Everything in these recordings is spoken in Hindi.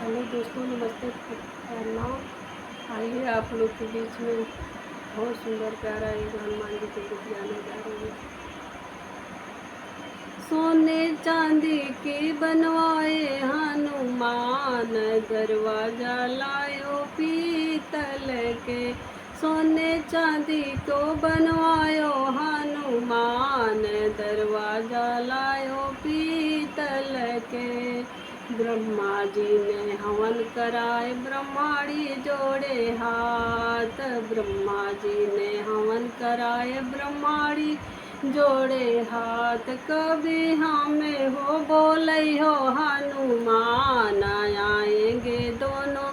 हेलो दोस्तों, नमस्ते, प्रणाम। आइए आप लोग के बीच में बहुत सुंदर प्यारा एक हनुमान जी के गीत गाने जा रही है। सोने चांदी की बनवाए हनुमान, दरवाजा लायो पीतल के। सोने चांदी को बनवायो हनुमान, दरवाजा लायो पीतल के। ब्रह्मा जी ने हवन कराए ब्रह्माणी जोड़े हाथ, ब्रह्मा जी ने हवन कराए ब्रह्माणी जोड़े हाथ। कभी हमें हो बोले हो हनुमान, आएंगे दोनों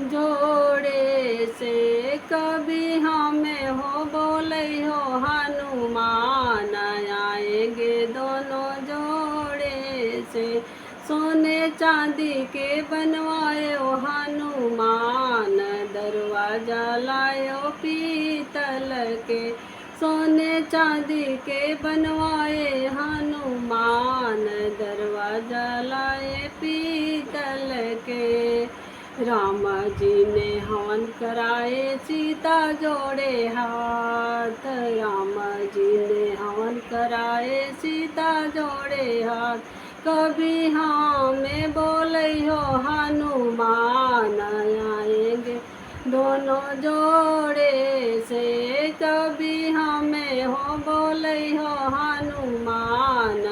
जोड़े से। कभी हमें हो बोले हो हनुमान, आएंगे दोनों जोड़े से। सोने चांदी के बनवाए हो हनुमान, दरवाजा लायो पीतल के। सोने चांदी के बनवाए हनुमान, दरवाजा लाए पीतल के। राम जी ने हवन कराए सीता जोड़े हाथ, राम जी ने हवन कराए सीता जोड़े हाथ। कभी हमें बोले हो हनुमान, आएंगे दोनों जोड़े से। कभी हमें हो बोले हो हनुमान,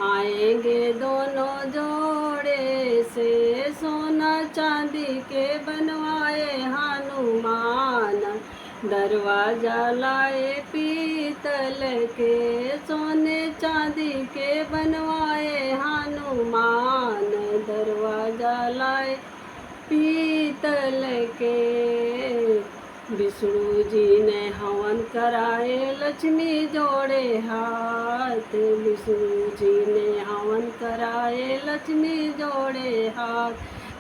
आएंगे दोनों जोड़े से। सोना चांदी के बनवाए हनुमान, दरवाजा लाए पीतल के। सोने चांदी के बनवाए हनुमान, दरवाजा लाए पीतल के। विष्णु जी ने हवन कराए लक्ष्मी जोड़े हाथ, विष्णु जी ने हवन कराए लक्ष्मी जोड़े हाथ।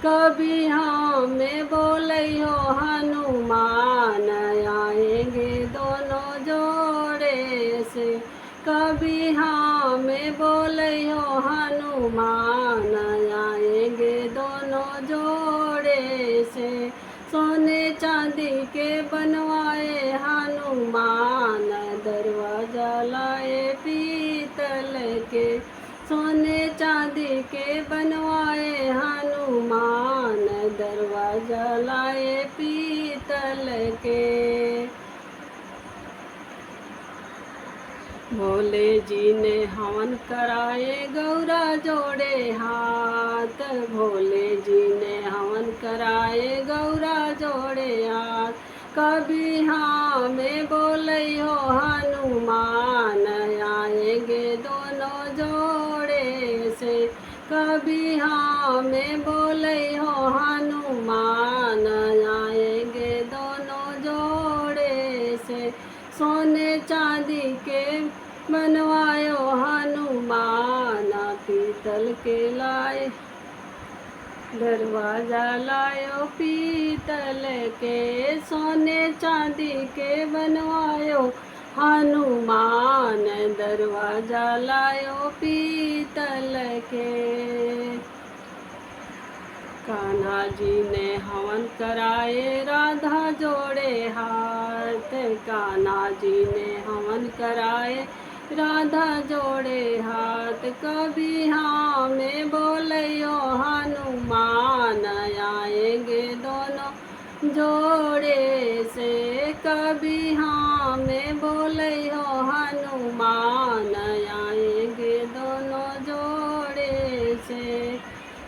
कभी हमें बोले हो हनुमान, आएंगे दोनों जोड़े से। कभी हमें बोले हो हनुमान, आएंगे दोनों जोड़े से। सोने चांदी के बनवाए हनुमान, दरवाजा लाए पीतल के। सोने चांदी के बनवाए हनुमान, दरवाजा लाए पीतल के। भोले जी ने हवन कराए गौरा जोड़े हाथ, भोले जी ने हवन कराए गौरा जोड़े हाथ। कभी हमें बोले हो हनुमान, आएंगे दोनों जोड़े से। कभी हमें बोले हो हनुमान, आएंगे दोनों जोड़े से। सोने चांदी के बनवायो हनुमान, पीतल के लाए दरवाजा लायो पीतल के। सोने चांदी के बनवायो हनुमान, दरवाजा लायो पीतल के। कान्हा जी ने हवन कराए राधा जोड़े हाथ, कान्हा जी ने हवन कराए राधा जोड़े हाथ। कभी हमें बोले हो हनुमान, आएंगे दोनों जोड़े से। कभी हमें बोले हो हनुमान, आएंगे दोनों जोड़े से।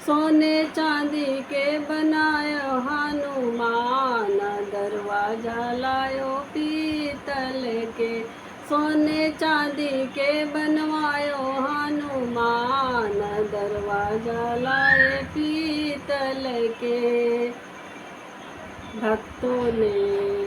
सोने चांदी के बनायो हनुमान, दरवाजा लायो पीतल के। सोने चांदी के बनवायो हनुमान, दरवाजा लाए पीतल के। भक्तों ने